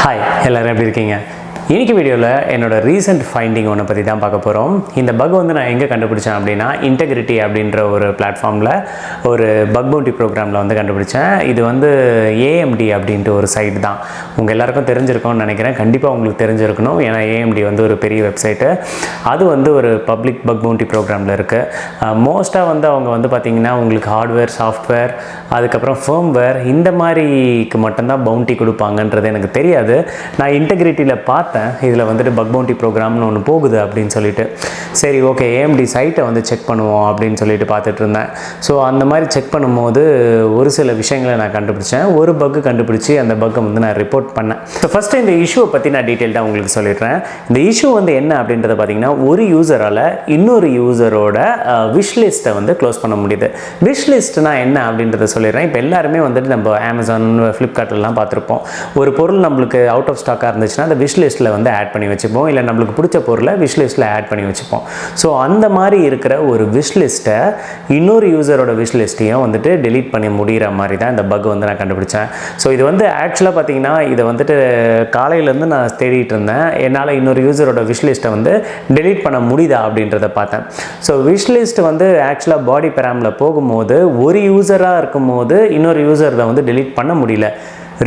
Hi எல்லோரும் எப்படி இருக்கீங்க? இன்றைக்கி வீடியோவில் என்னோட ரீசெண்ட் ஃபைண்டிங் ஒன்று பற்றி தான் பார்க்க போகிறோம். இந்த பக் வந்து நான் எங்கே கண்டுபிடிச்சேன் அப்படின்னா இன்டெகிரிட்டி அப்படின்ற ஒரு பிளாட்ஃபார்மில் ஒரு பக் பவுண்டி ப்ரோக்ராமில் வந்து கண்டுபிடிச்சேன். இது வந்து ஏஎம்டி அப்படின்ட்டு ஒரு சைட் தான். உங்கள் எல்லாருக்கும் தெரிஞ்சிருக்கும்னு நினைக்கிறேன். கண்டிப்பாக உங்களுக்கு தெரிஞ்சிருக்கணும். ஏன்னா ஏஎம்டி வந்து ஒரு பெரிய வெப்சைட்டு. அது வந்து ஒரு பப்ளிக் பக் பவுண்டி ப்ரோக்ராமில் இருக்குது. மோஸ்ட்டாக வந்து அவங்க வந்து பார்த்திங்கன்னா உங்களுக்கு ஹார்ட்வேர், சாஃப்ட்வேர், அதுக்கப்புறம் ஃபேர்ம்வேர் இந்த மாதிரிக்கு மட்டும்தான் பவுண்டி கொடுப்பாங்கன்றது எனக்கு தெரியாது. நான் இன்டெகிரிட்டியில் பார்த்தேன், இதில் வந்துட்டு பக் பவுண்டி ப்ரோக்ராம்னு ஒன்று போகுது அப்படின்னு சொல்லிட்டு, சரி ஓகே ஏஎம்டி சைட்டை வந்து செக் பண்ணுவோம் அப்படின்னு சொல்லிட்டு பார்த்துட்டு இருந்தேன். ஸோ அந்த மாதிரி செக் பண்ணும்போது ஒரு சில விஷயங்களை நான் கண்டுபிடிச்சேன். ஒரு பக்கு கண்டுபிடிச்சி அந்த பக்கை வந்து நான் ரிப்போர்ட் பண்ணேன். ஸோ ஃபஸ்ட்டு இந்த இஷ்யூவை பற்றி நான் டீட்டெயில்டாக உங்களுக்கு சொல்லிடுறேன். இந்த இஷ்யூ வந்து என்ன அப்படின்றத பார்த்தீங்கன்னா, ஒரு யூசரால் இன்னொரு யூசரோட விஷ் லிஸ்ட்டை வந்து க்ளோஸ் பண்ண முடியுது. விஷ் லிஸ்ட்னா என்ன அப்படின்றத சொல்லிடுறேன். இப்போ எல்லாருமே வந்துட்டு நம்ம அமேசான், ஃப்ளிப்கார்ட்லாம் பார்த்துருப்போம். ஒரு பொருள் நம்மளுக்கு அவுட் ஆஃப் ஸ்டாக்காக இருந்துச்சுன்னா அந்த விஷ் லிஸ்ட்டில் வந்து ஆட் பண்ணி வச்சுப்போம். இல்லை நம்மளுக்கு பிடிச்ச பொருளை விஷ் லிஸ்ட்டில் ஆட் பண்ணி வச்சுப்போம். ஸோ அந்த மாதிரி இருக்கிற ஒரு விஷ் லிஸ்ட்டை இன்னொரு யூசரோட விஷ் லிஸ்ட்டையும் வந்துட்டு டெலீட் பண்ணி முடிகிற மாதிரி தான் இந்த பக் வந்து நான் கண்டுபிடிச்சேன். ஸோ இது வந்து ஆக்சுவலாக பார்த்தீங்கன்னா, இதை வந்துட்டு காலையிலேருந்து நான் தேடிட்டு இருந்தேன். என்னால் இன்னொரு யூசரோட விஷ் லிஸ்ட்டை வந்து டெலீட் பண்ண முடியுதா அப்படின்றத பார்த்தேன். ஸோ விஷ் லிஸ்ட் வந்து ஆக்சுவலாக பாடி பெராமில் போகும்போது ஒரு யூசராக இருக்கும்போது இன்னொரு யூசரை வந்து டெலீட் பண்ண முடியல.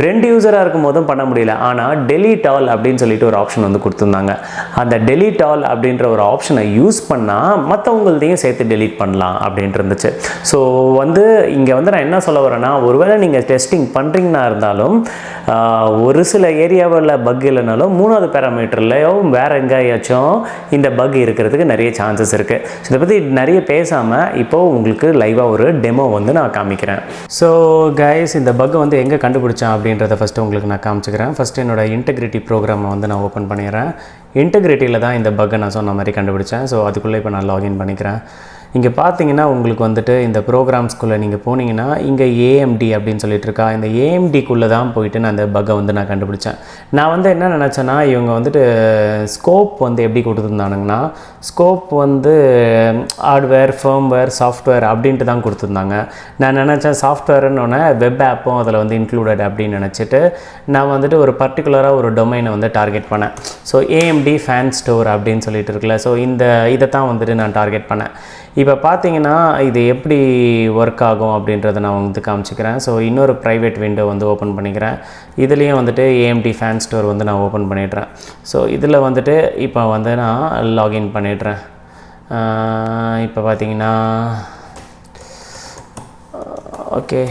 ரெண்டு யூசராக இருக்கும் போதும் பண்ண முடியல. ஆனால் டெலீட் ஆல் அப்படின்னு சொல்லிட்டு ஒரு ஆப்ஷன் வந்து கொடுத்துருந்தாங்க. அந்த டெலீட் ஆல் அப்படின்ற ஒரு ஆப்ஷனை யூஸ் பண்ணால் மற்றவங்கள்தையும் சேர்த்து டெலீட் பண்ணலாம் அப்படின்ட்டு இருந்துச்சு. ஸோ வந்து இங்கே வந்து நான் என்ன சொல்ல வரேன்னா, ஒருவேளை நீங்கள் டெஸ்டிங் பண்ணுறீங்கன்னா இருந்தாலும் ஒரு சில ஏரியாவில் பக் இல்லைனாலும் மூணாவது பேராமீட்டர்லையோ வேறு எங்கேயாச்சும் இந்த பக் இருக்கிறதுக்கு நிறைய சான்சஸ் இருக்குது. ஸோ இதை பற்றி நிறைய பேசாமல் இப்போது உங்களுக்கு லைவாக ஒரு டெமோ வந்து நான் காமிக்கிறேன். ஸோ கைஸ், இந்த பக் வந்து எங்கே கண்டுபிடிச்சேன் அப்படின்றத ஃபஸ்ட்டு உங்களுக்கு நான் காமிச்சிக்கிறேன். ஃபஸ்ட்டு என்னோடய இன்டெகிரிட்டி ப்ரோக்ராமை வந்து நான் ஓப்பன் பண்ணிடுறேன். இன்டெகிரிட்டியில் தான் இந்த பக்கை நான் சொன்ன மாதிரி கண்டுபிடிச்சேன். ஸோ அதுக்குள்ளே இப்போ நான் லாகின் பண்ணிக்கிறேன். இங்கே பார்த்தீங்கன்னா உங்களுக்கு வந்துட்டு இந்த ப்ரோக்ராம்ஸ்குள்ளே நீங்கள் போனீங்கன்னா இங்கே ஏஎம்டி அப்படின்னு சொல்லிட்டு இருக்கா. இந்த ஏஎம்டிக்குள்ளே தான் போயிட்டு நான் இந்த பக்கை வந்து நான் கண்டுபிடிச்சேன். நான் வந்து என்ன நினச்சேன்னா, இவங்க வந்துட்டு ஸ்கோப் வந்து எப்படி கொடுத்துருந்தானுங்கன்னா, ஸ்கோப் வந்து ஹார்ட்வேர், ஃபேர்ம்வேர், சாஃப்ட்வேர் அப்படின்ட்டு தான் கொடுத்துருந்தாங்க. நான் நினச்சேன் சாஃப்ட்வேர்னு வெப் ஆப்பும் அதில் வந்து இன்க்ளூடட் அப்படின்னு நினச்சிட்டு நான் வந்துட்டு ஒரு பர்டிகுலராக ஒரு டொமைனை வந்து டார்கெட் பண்ணேன். ஸோ ஏஎம்டி ஃபேன் ஸ்டோர் அப்படின்னு சொல்லிட்டு இருக்குல்ல, ஸோ இதை தான் வந்துட்டு நான் டார்கெட் பண்ணேன். இப்போ பார்த்தீங்கன்னா இது எப்படி ஒர்க் ஆகும் அப்படின்றத நான் வந்து காமிச்சிக்கிறேன். ஸோ இன்னொரு ப்ரைவேட் விண்டோ வந்து ஓப்பன் பண்ணிக்கிறேன். இதுலேயும் வந்துட்டு ஏஎம்டி ஃபேன் ஸ்டோர் வந்து நான் ஓப்பன் பண்ணிடுறேன். ஸோ இதில் வந்துட்டு இப்போ வந்து நான் லாகின் பண்ணிடுறேன். இப்போ பார்த்தீங்கன்னா ஓகே,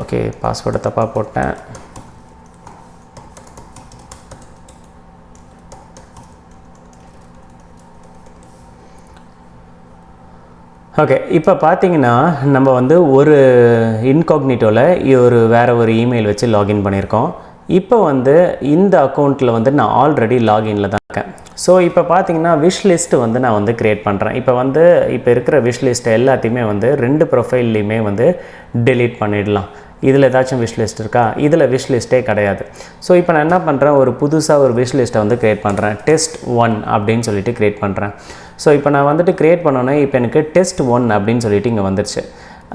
ஓகே பாஸ்வேர்டை தப்பாக போட்டேன். ஓகே, இப்போ பார்த்தீங்கன்னா நம்ம வந்து ஒரு இன்காக்னிட்டோவில் வேறு ஒரு இமெயில் வச்சு லாகின் பண்ணியிருக்கோம். இப்போ வந்து இந்த அக்கௌண்ட்டில் வந்து நான் ஆல்ரெடி லாகின்ல தான் இருக்கேன். ஸோ இப்போ பார்த்தீங்கன்னா விஷ் லிஸ்ட்டு வந்து நான் வந்து க்ரியேட் பண்ணுறேன். இப்போ இருக்கிற விஷ் லிஸ்ட்டு எல்லாத்தையுமே வந்து ரெண்டு ப்ரொஃபைல்லையுமே வந்து டெலீட் பண்ணிடலாம். இதில் ஏதாச்சும் விஷ் லிஸ்ட் இருக்கா? இதில் விஷ் லிஸ்ட்டே கிடையாது. ஸோ இப்போ நான் என்ன பண்ணுறேன், ஒரு புதுசாக ஒரு விஷ் லிஸ்ட்டை வந்து க்ரியேட் பண்ணுறேன். டெஸ்ட் 1 அப்படின்னு சொல்லிட்டு க்ரியேட் பண்ணுறேன். ஸோ இப்போ நான் வந்துட்டு க்ரியேட் பண்ணோன்னே இப்போ எனக்கு டெஸ்ட் 1 அப்படின்னு சொல்லிட்டு இங்கே வந்துருச்சு.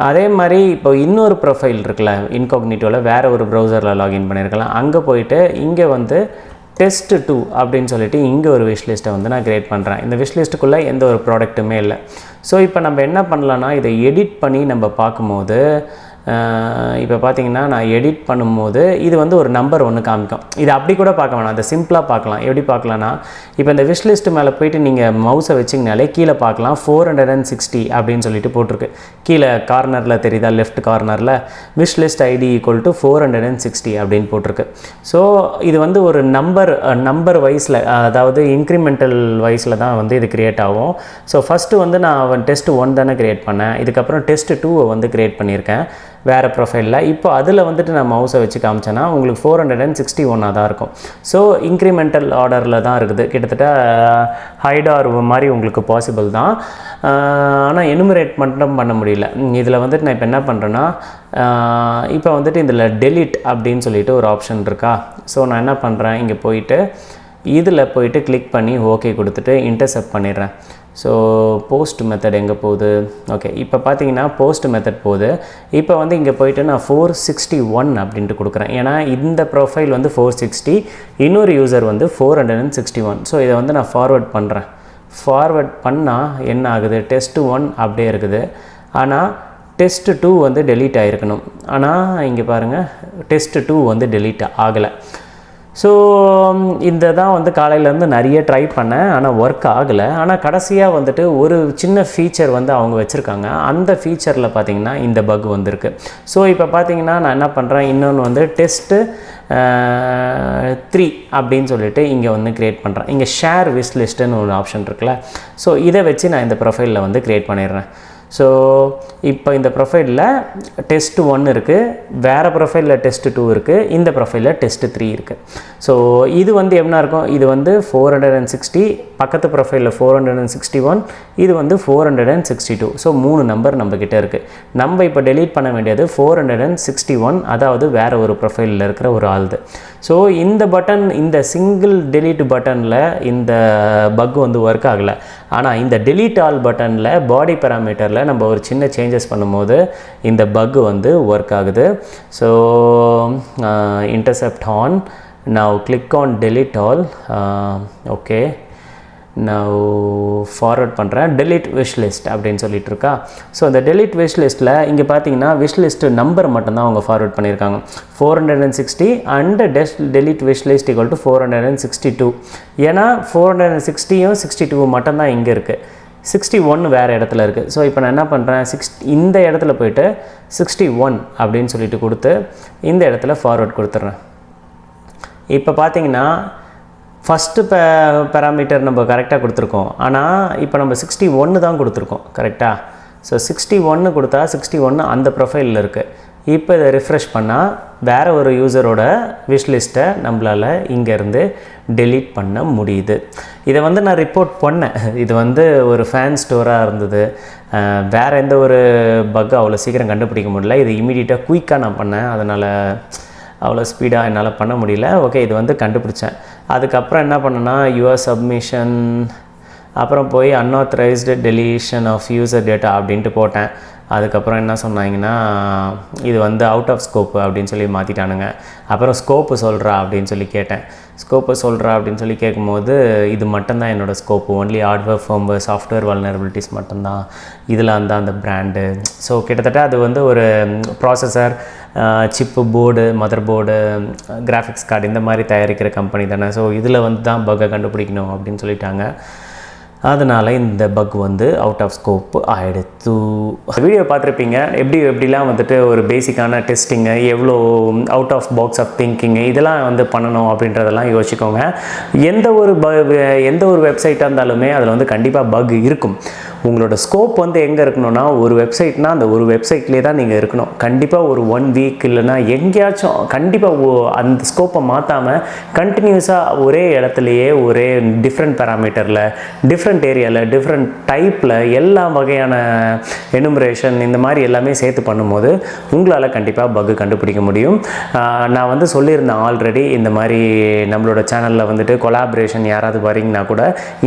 அதே மாதிரி இப்போ இன்னொரு ப்ரொஃபைல் இருக்குல்ல, இன்காக்னிட்டோவில் வேறு ஒரு ப்ரௌசரில் லாகின் பண்ணியிருக்கலாம். அங்கே போயிட்டு இங்கே வந்து டெஸ்ட் 2 அப்படின்னு சொல்லிட்டு இங்கே ஒரு விஷ் லிஸ்ட்டை வந்து நான் க்ரியேட் பண்ணுறேன். இந்த விஷ் லிஸ்ட்டுக்குள்ளே எந்த ஒரு ப்ராடக்ட்டுமே இல்லை. ஸோ இப்போ நம்ம என்ன பண்ணலான்னா, இதை எடிட் பண்ணி நம்ம பார்க்கும்போது இப்போ பார்த்தீங்கன்னா நான் எடிட் பண்ணும்போது இது வந்து ஒரு நம்பர் ஒன்று காமிக்கும். இது அப்படி கூட பார்க்க வேணாம், அதை சிம்பிளாக பார்க்கலாம். எப்படி பார்க்கலான்னா, இப்போ இந்த விஷ் லிஸ்ட்டு மேலே போயிட்டு நீங்கள் மவுஸை வச்சிங்கனாலே கீழே பார்க்கலாம் 460 அப்படின்னு சொல்லிட்டு போட்டிருக்கு. கீழே கார்னரில் தெரியுதா, லெஃப்ட் கார்னரில் wish list ID equal to 460 அப்படின்னு போட்டிருக்கு. ஸோ இது வந்து ஒரு நம்பர் வைஸில், அதாவது இன்க்ரிமெண்டல் வைஸில் தான் வந்து இது க்ரியேட் ஆகும். ஸோ ஃபஸ்ட்டு வந்து நான் டெஸ்ட் 1 தானே க்ரியேட் பண்ணேன். இதுக்கப்புறம் டெஸ்ட் 2 வந்து க்ரியேட் பண்ணியிருக்கேன் வேறு ப்ரொஃபைலில். இப்போ அதில் வந்துட்டு நான் மவுஸை வச்சு காமிச்சேன்னா உங்களுக்கு 461 தான் இருக்கும். ஸோ இன்க்ரிமெண்டல் ஆர்டரில் தான் இருக்குது. கிட்டத்தட்ட ஹைட் ஆர் மாதிரி உங்களுக்கு பாசிபிள் தான். ஆனால் எனுமரேட் மட்டும் பண்ண முடியல. இதில் வந்துட்டு நான் இப்போ என்ன பண்ணுறேன்னா, இப்போ வந்துட்டு இதில் டெலிட் அப்படின்னு சொல்லிட்டு ஒரு ஆப்ஷன் இருக்கா. ஸோ நான் என்ன பண்ணுறேன், இங்கே போயிட்டு இதில் போயிட்டு கிளிக் பண்ணி ஓகே கொடுத்துட்டு இன்டர்செப்ட் பண்ணிடுறேன். ஸோ போஸ்ட் மெத்தட் எங்கே போகுது? ஓகே, இப்போ பார்த்தீங்கன்னா போஸ்ட் மெத்தட் போகுது. இப்போ வந்து இங்கே போயிட்டு நான் 461 அப்படின்ட்டு கொடுக்குறேன். ஏன்னா இந்த ப்ரொஃபைல் வந்து 460, இன்னொரு யூசர் வந்து 461. ஸோ இதை வந்து நான் ஃபார்வர்ட் பண்ணுறேன். ஃபார்வர்ட் பண்ணால் என்ன ஆகுது? test1 அப்படியே இருக்குது. ஆனால் test2 வந்து டெலீட் ஆகிருக்கணும். ஆனால் இங்கே பாருங்கள், test2 வந்து டெலீட் ஆகலை. ஸோ இந்த தான் வந்து காலையிலேருந்து நிறைய ட்ரை பண்ணேன், ஆனால் ஒர்க் ஆகலை. ஆனால் கடைசியாக வந்துட்டு ஒரு சின்ன ஃபீச்சர் வந்து அவங்க வச்சுருக்காங்க. அந்த ஃபீச்சரில் பார்த்திங்கன்னா இந்த பக் வந்திருக்கு. ஸோ இப்போ பார்த்திங்கன்னா நான் என்ன பண்ணுறேன், இன்னொன்று வந்து test3 அப்படின்னு சொல்லிட்டு இங்கே வந்து க்ரியேட் பண்ணுறேன். இங்கே ஷேர் விஷ் லிஸ்ட்டுன்னு ஒரு ஆப்ஷன் இருக்குல்ல, ஸோ இதை வச்சு நான் இந்த ப்ரொஃபைலில் வந்து க்ரியேட் பண்ணிடுறேன். ஸோ இப்போ இந்த ப்ரொஃபைலில் test1 இருக்குது, வேறு ப்ரொஃபைலில் test2 இருக்குது, இந்த ப்ரொஃபைலில் test3 இருக்குது. ஸோ இது வந்து என்ன இருக்கும்? இது வந்து 460, பக்கத்து ப்ரொஃபைலில் 461, இது வந்து 462. ஸோ 3 நம்பர் நம்மக்கிட்ட இருக்குது. நம்ம இப்போ டெலீட் பண்ண வேண்டியது 461, அதாவது வேறு ஒரு ப்ரொஃபைலில் இருக்கிற ஒரு ஆள்து. ஸோ இந்த பட்டன், இந்த சிங்கிள் டெலீட் பட்டனில் இந்த பக் வந்து ஒர்க் ஆகலை. ஆனால் இந்த டெலீட் ஆல் பட்டனில் பாடி பேராமீட்டரில் நம்ம ஒரு சின்ன சேஞ்சஸ் பண்ணும்போது இந்த பக் வந்து ஒர்க் ஆகுது. So intercept on, now click on delete all. Okay, நான் ஃபார்வர்ட் பண்ணுறேன். delete wish list அப்படின்னு சொல்லிட்டு இருக்கா. ஸோ அந்த delete wish லிஸ்ட்டில் இங்கே பார்த்தீங்கன்னா wish list நம்பர் மட்டும்தான் அவங்க ஃபார்வர்ட் பண்ணியிருக்காங்க, 460 and delete wish list equal to 462. ஏன்னா 460யும் 62 மட்டும்தான் இங்கே இருக்குது, 61 வேறு இடத்துல இருக்குது. ஸோ இப்போ நான் என்ன பண்ணுறேன், இந்த இடத்துல போய்ட்டு 61 அப்படின்னு சொல்லிட்டு கொடுத்து இந்த இடத்துல ஃபார்வர்ட் கொடுத்துட்றேன். இப்போ பார்த்தீங்கன்னா ஃபஸ்ட்டு பேராமீட்டர் நம்ம கரெக்டாக கொடுத்துருக்கோம், ஆனால் இப்போ நம்ம 61 தான் கொடுத்துருக்கோம் கரெக்டாக. ஸோ 61 கொடுத்தா 61 அந்த ப்ரொஃபைலில் இருக்குது. இப்போ இதை ரிஃப்ரெஷ் பண்ணால் வேறு ஒரு யூசரோட விஷ் லிஸ்ட்டை நம்மளால் இங்கேருந்து டெலீட் பண்ண முடியுது. இதை வந்து நான் ரிப்போர்ட் பண்ணேன். இது வந்து ஒரு ஃபேன் ஸ்டோராக இருந்தது, வேறு எந்த ஒரு பக் அவ்வளோ சீக்கிரம் கண்டுபிடிக்க முடியல. இது இமீடியட்டாக குயிக்காக நான் பண்ணேன், அதனால் அவ்வளோ ஸ்பீடாக என்னால் பண்ண முடியல. ஓகே, இது வந்து கண்டுபிடிச்சேன். அதுக்கப்புறம் என்ன பண்ணேன்னா யுவர் சப்மிஷன், அப்புறம் போய் unauthorised deletion of user data அப்படின்ட்டு போட்டேன். அதுக்கப்புறம் என்ன சொன்னாங்கன்னா இது வந்து அவுட் ஆஃப் ஸ்கோப்பு அப்படின்னு சொல்லி மாற்றிட்டானுங்க. அப்புறம் ஸ்கோப்பு சொல்கிறா அப்படின்னு சொல்லி கேட்டேன். ஸ்கோப்பை சொல்கிறா அப்படின்னு சொல்லி கேட்கும்போது இது மட்டும்தான் என்னோடய scope, only hardware firmware software vulnerabilities மட்டும்தான், இதில் அந்த பிராண்டு. ஸோ கிட்டத்தட்ட அது வந்து ஒரு processor, chip, board, mother board, graphics card இந்த மாதிரி தயாரிக்கிற கம்பெனி தானே. ஸோ இதில் வந்து தான் பக்கை கண்டுபிடிக்கணும் அப்படின்னு சொல்லிட்டாங்க. அதனால் இந்த பக் வந்து அவுட் ஆஃப் ஸ்கோப் ஆகிடுத்து. வீடியோ பார்த்துருப்பீங்க, எப்படிலாம் வந்துட்டு ஒரு பேசிக்கான டெஸ்டிங்கு, எவ்வளோ out of box of thinking இதெல்லாம் வந்து பண்ணணும் அப்படின்றதெல்லாம் யோசிச்சுக்கோங்க. எந்த ஒரு வெப்சைட்டாக இருந்தாலுமே அதில் வந்து கண்டிப்பாக பக் இருக்கும். உங்களோட ஸ்கோப் வந்து எங்கே இருக்கணும்னா, ஒரு வெப்சைட்னால் அந்த ஒரு வெப்சைட்லேயே தான் நீங்கள் இருக்கணும். கண்டிப்பாக ஒரு 1 வீக் இல்லைனா எங்கேயாச்சும் கண்டிப்பாக அந்த ஸ்கோப்பை மாற்றாமல் கண்டினியூஸாக ஒரே இடத்துலையே ஒரே டிஃப்ரெண்ட் பேராமீட்டரில், டிஃப்ரெண்ட் ஏரியாவில், டிஃப்ரெண்ட் டைப்பில் எல்லா வகையான எனுமரேஷன் இந்த மாதிரி எல்லாமே சேர்த்து பண்ணும்போது உங்களால் கண்டிப்பாக பக்கு கண்டுபிடிக்க முடியும். நான் வந்து சொல்லியிருந்தேன் ஆல்ரெடி, இந்த மாதிரி நம்மளோட சேனலில் வந்துட்டு கொலாபரேஷன் யாராவது வரீங்கன்னா கூட,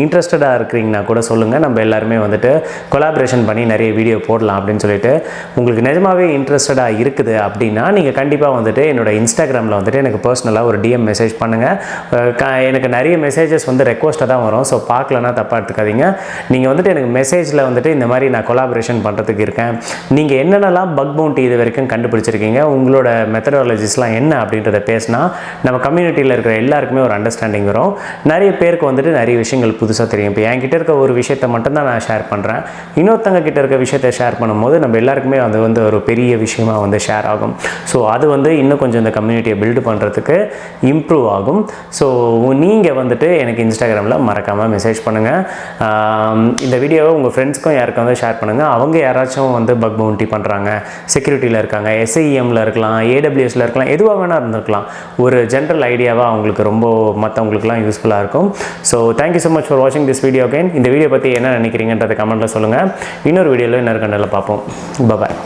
இன்ட்ரெஸ்டடாக இருக்கிறீங்கன்னா கூட சொல்லுங்கள். நம்ம எல்லாருமே வந்துட்டு கொலாபரேஷன் பண்ணி நிறைய வீடியோ போடலாம் அப்படின்னு சொல்லிட்டு. உங்களுக்கு நிஜமாகவே இன்ட்ரெஸ்டடாக இருக்குது அப்படின்னா நீங்கள் கண்டிப்பாக வந்துட்டு என்னோட இன்ஸ்டாகிராமில் வந்துட்டு எனக்கு பர்சனலாக ஒரு டிஎம் மெசேஜ் பண்ணுங்கள். எனக்கு நிறைய மெசேஜஸ் வந்து ரெக்வஸ்ட்டாக தான் வரும், ஸோ பார்க்கலன்னா தப்பாக எடுத்துக்காதீங்க. நீங்கள் வந்துட்டு எனக்கு மெசேஜில் வந்துட்டு இந்த மாதிரி நான் கொலாபரேஷன் பண்ணுறதுக்கு இருக்கேன், நீங்கள் என்னென்னலாம் பக் பவுண்டி இது வரைக்கும் கண்டுபிடிச்சிருக்கீங்க, உங்களோட மெத்தடாலஜிஸ்லாம் என்ன அப்படின்றத பேசினா நம்ம கம்யூனிட்டியில் இருக்கிற எல்லாருக்குமே ஒரு அண்டர்ஸ்டாண்டிங் வரும். நிறைய பேருக்கு வந்துட்டு நிறைய விஷயங்கள் புதுசாக தெரியும். இப்போ என்கிட்ட இருக்க ஒரு விஷயத்தை மட்டும்தான் நான் ஷேர் பண்ணுறேன், இன்னொருத்தங்க கிட்ட இருக்க விஷயத்தை ஷேர் பண்ணும்போது நம்ம எல்லாருக்குமே அது வந்து ஒரு பெரிய விஷயமா வந்து ஷேர் ஆகும். ஸோ அது வந்து இன்னும் கொஞ்சம் இந்த கம்யூனிட்டியை பில்டு பண்ணுறதுக்கு இம்ப்ரூவ் ஆகும். ஸோ நீங்கள் வந்துட்டு எனக்கு இன்ஸ்டாகிராமில் மறக்காமல் மெசேஜ் பண்ணுங்கள். இந்த வீடியோவை உங்கள் ஃப்ரெண்ட்ஸ்க்கும் யாருக்காவது ஷேர் பண்ணுங்கள். அவங்க யாராச்சும் வந்து பக் பவுண்டி பண்ணுறாங்க, செக்யூரிட்டியில் இருக்காங்க, SIEMல இருக்கலாம், AWSல இருக்கலாம், எதுவாக வேணால் இருந்திருக்கலாம், ஒரு ஜென்ரல் ஐடியாவாக அவங்களுக்கு ரொம்ப மற்றவங்களுக்குலாம் யூஸ்ஃபுல்லாக இருக்கும். So thank you so much for வாட்சிங் திஸ் வீடியோ அகைன். இந்த வீடியோ பற்றி என்ன நினைக்கிறீங்கன்றதை கமெண்ட்டில் சொல்லுங்கள். இன்னொரு வீடியோவில் இன்னொரு கண்டல பார்ப்போம். பாய்.